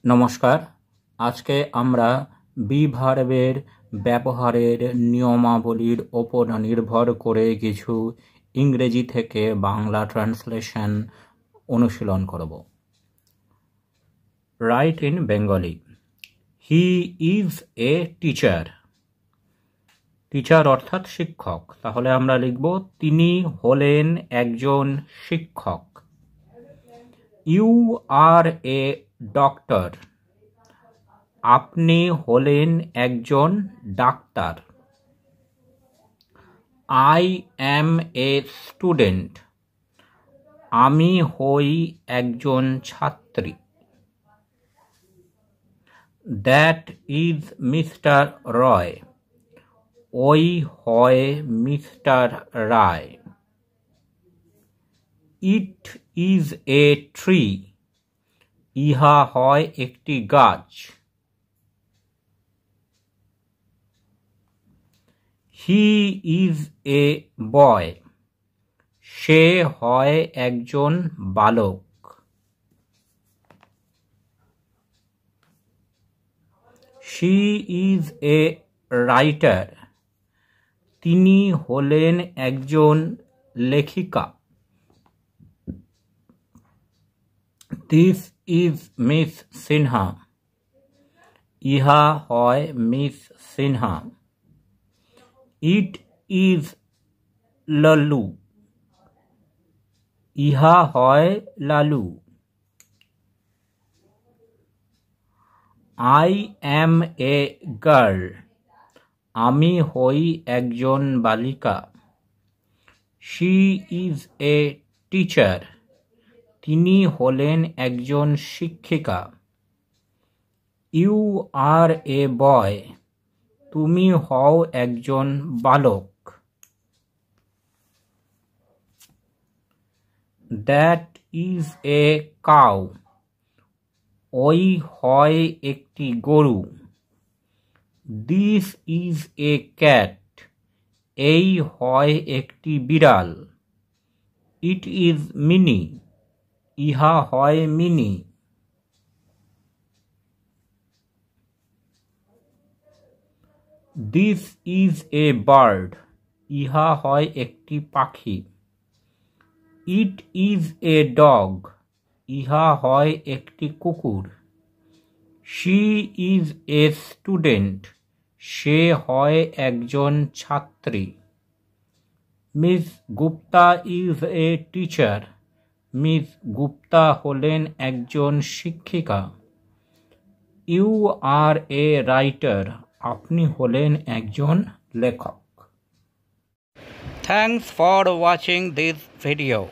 নমস্কার। আজকে আমরা বি ভার্বের ব্যবহারের নিয়মাবলীর ওপর নির্ভর করে কিছু ইংরেজি থেকে বাংলা ট্রান্সলেশন অনুশীলন করব। Write in Bengali. He is a teacher. Teacher অর্থাৎ শিক্ষক, তাহলে আমরা লিখব তিনি হলেন একজন শিক্ষক। You are a doctor. আপনি হলেন একজন ডাক্তার। I am a student. আমি হই একজন ছাত্রী। That is mister Roy. ওই হয় mister Roy. It is a tree. ইহা হয় একটি গাছ। হি ইজ এ বয়। সে হয় একজন বালক। She is a writer. তিনি হলেন একজন লেখিকা। This is miss Sinha. ইহা হয় miss Sinha. It is Lalu. ইহা হয় Lalu. I am a girl. আমি হই একজন বালিকা। She is a teacher. তিনি হলেন একজন শিক্ষিকা। ইউ আর এ বয়। তুমি হও একজন বালক। That is a cow. ওই হয় একটি গরু। This is A cat. এই হয় একটি বিড়াল। It is mini. ইহা হয় মিনি। This is a bird. ইহা হয় একটি পাখি। It is a dog. ইহা হয় একটি কুকুর। She is a student. সে হয় একজন ছাত্রী। Miss Gupta is a teacher. Miss Gupta হলেন একজন শিক্ষিকা। You are a writer. আপনি হলেন একজন লেখক। Thanks for watching this video.